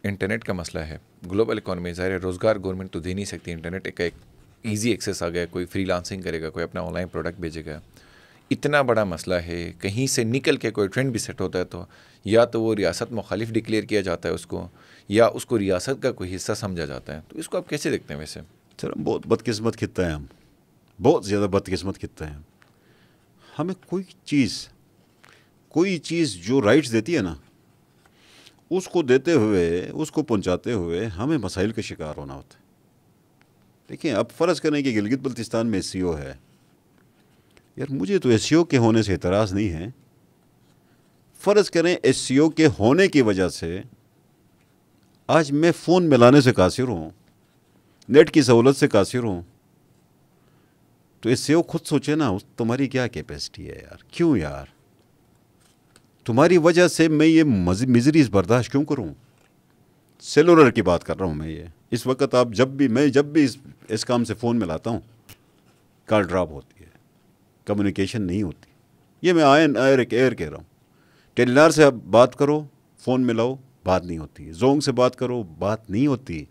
Internet का मसला है, ग्लोबल इकॉनमी, ज़ाहिर है रोज़गार गवर्नमेंट तो दे नहीं सकती। इंटरनेट एक ईजी एक्सेस आ गया, कोई फ्रीलांसिंग करेगा, कोई अपना ऑनलाइन प्रोडक्ट भेजेगा। इतना बड़ा मसला है, कहीं से निकल के कोई ट्रेंड भी सेट होता है तो या तो वो रियासत मुखालिफ डिक्लेयर किया जाता है उसको, या उसको रियासत का कोई हिस्सा समझा जाता है। तो इसको आप कैसे देखते हैं वैसे? सर हम बहुत बदकिस्मत खिता है, हम बहुत ज़्यादा बदकिस्मत खिता है। हमें कोई चीज़ जो राइट्स देती है ना, उसको देते हुए, उसको पहुंचाते हुए हमें मसाइल का शिकार होना होता है। देखिए, अब फ़र्ज़ करें कि गिलगित बल्तिस्तान में SCO है। यार मुझे तो SCO के होने से एतराज़ नहीं है। फ़र्ज़ करें SCO के होने की वजह से आज मैं फ़ोन मिलाने से कासिर हूँ, नेट की सहूलत से कासिर हूँ, तो SCO खुद सोचे ना, तुम्हारी क्या कैपेसिटी है यार, क्यों यार, तुम्हारी वजह से मैं ये मिजरीज बर्दाश्त क्यों करूँ। सेलुलर की बात कर रहा हूँ मैं। ये इस वक्त आप जब भी इस काम से फ़ोन मिलाता हूँ, कॉल ड्रॉप होती है, कम्युनिकेशन नहीं होती। ये मैं एयर कह रहा हूँ। टेलीनार से आप बात करो, फ़ोन मिलाओ, बात नहीं होती। जोंग से बात करो, बात नहीं होती।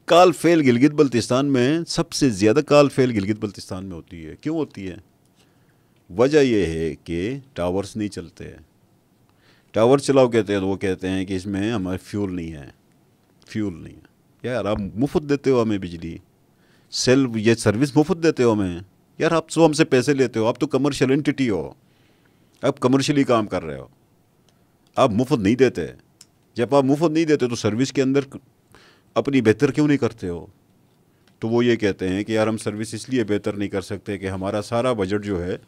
कॉल फेल गिलगित बल्तिस्तान में, सबसे ज़्यादा कॉल फेल गिलगित बल्तिस्तान में होती है। क्यों होती है? वजह यह है कि टावर्स नहीं चलते हैं। टावर चलाओ कहते हैं तो वो कहते हैं कि इसमें हमारे फ्यूल नहीं है। यार आप मुफ्त देते हो हमें बिजली, ये सर्विस मुफ्त देते हो हमें। यार आप तो हमसे पैसे लेते हो, आप तो कमर्शियल एंटिटी हो, आप कमर्शियली काम कर रहे हो, आप मुफ्त नहीं देते। जब आप मुफ्त नहीं देते तो सर्विस के अंदर अपनी बेहतर क्यों नहीं करते हो? तो वो ये कहते हैं कि यार हम सर्विस इसलिए बेहतर नहीं कर सकते कि हमारा सारा बजट जो है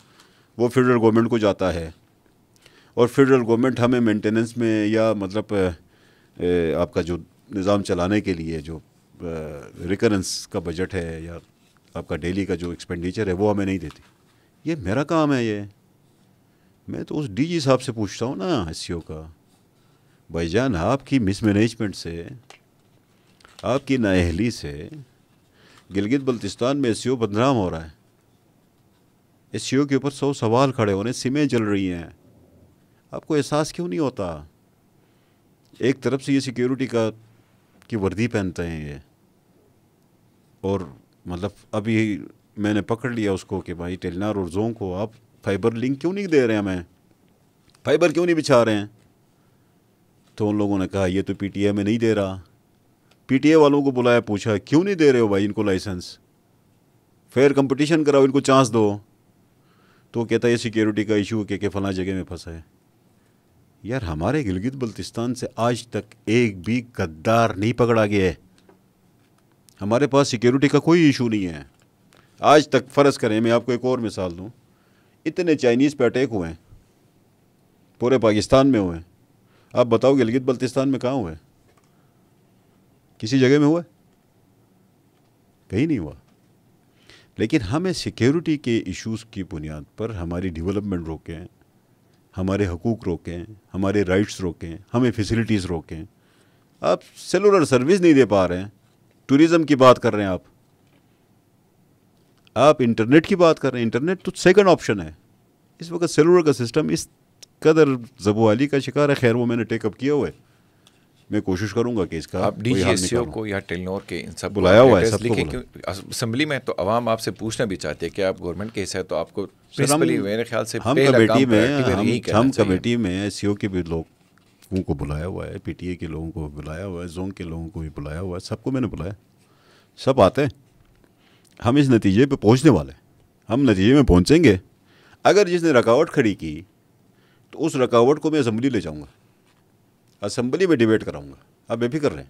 वो फेडरल गवर्नमेंट को जाता है, और फेडरल गवर्नमेंट हमें मेंटेनेंस में या मतलब आपका जो निज़ाम चलाने के लिए जो रिकरेंस का बजट है या आपका डेली का जो एक्सपेंडिचर है वो हमें नहीं देती। ये मेरा काम है। ये मैं तो उस DG साहब से पूछता हूँ ना, SCO का, भाईजान आपकी मिसमैनेजमेंट से, आपकी नाअहली से गिलगित बल्तिस्तान में SCO बदनाम हो रहा है। SCO के ऊपर 100 सवाल खड़े होने, सिमें जल रही हैं। आपको एहसास क्यों नहीं होता? एक तरफ से ये सिक्योरिटी की वर्दी पहनते हैं ये, और मतलब अभी मैंने पकड़ लिया उसको कि भाई टेलीनार और जोंग को आप फाइबर लिंक क्यों नहीं दे रहे हैं, हमें फाइबर क्यों नहीं बिछा रहे हैं? तो उन लोगों ने कहा ये तो PTA में नहीं दे रहा। PTA वालों को बुलाया, पूछा क्यों नहीं दे रहे हो भाई इनको लाइसेंस, फेयर कंपटीशन कराओ, इनको चांस दो। तो कहता है ये सिक्योरिटी का इशू के फलां जगह में फंसा है। यार हमारे गिलगित बल्तिस्तान से आज तक एक भी गद्दार नहीं पकड़ा गया है। हमारे पास सिक्योरिटी का कोई इशू नहीं है आज तक। फ़र्ज़ करें, मैं आपको एक और मिसाल दूं, इतने चाइनीज़ पे अटैक हुए हैं, पूरे पाकिस्तान में हुए हैं। आप बताओ गिलगित बल्तिस्तान में कहाँ हुए? किसी जगह में हुआ? कहीं नहीं हुआ। लेकिन हमें सिक्योरिटी के इश्यूज़ की बुनियाद पर हमारी डेवलपमेंट रोकें, हमारे हकूक़ रोकें, हमारे राइट्स रोकें, हमें फैसिलिटीज़ रोकें। आप सेलुलर सर्विस नहीं दे पा रहे हैं, टूरिज़म की बात कर रहे हैं आप इंटरनेट की बात कर रहे हैं। इंटरनेट तो सेकंड ऑप्शन है। इस वक्त सेलुलर का सिस्टम इस कदर ज़बवाली का शिकार है। खैर वो मैंने टेकअप किया हुआ है, मैं कोशिश करूंगा कि इसका आप DG SCO को या टेलीनॉर के इन सब बुलाया हुआ है, सबको क्यों असेंबली में तो आवाम आपसे पूछना भी चाहती है कि आप गवर्नमेंट के हिस्सा है, तो आपको प्रिंसिपली मेरे ख्याल से हम कमेटी में SCO के भी लोगों को बुलाया हुआ है, PTA के लोगों को बुलाया हुआ है, जोंग के लोगों को भी बुलाया हुआ है, सबको मैंने बुलाया, सब आते हैं। हम इस नतीजे पे पहुंचने वाले हैं, हम नतीजे में पहुंचेंगे। अगर जिसने रुकावट खड़ी की तो उस रुकावट को मैं असेंबली ले जाऊंगा, असेंबली में डिबेट कराऊंगा। आप बेफिक्र रहें।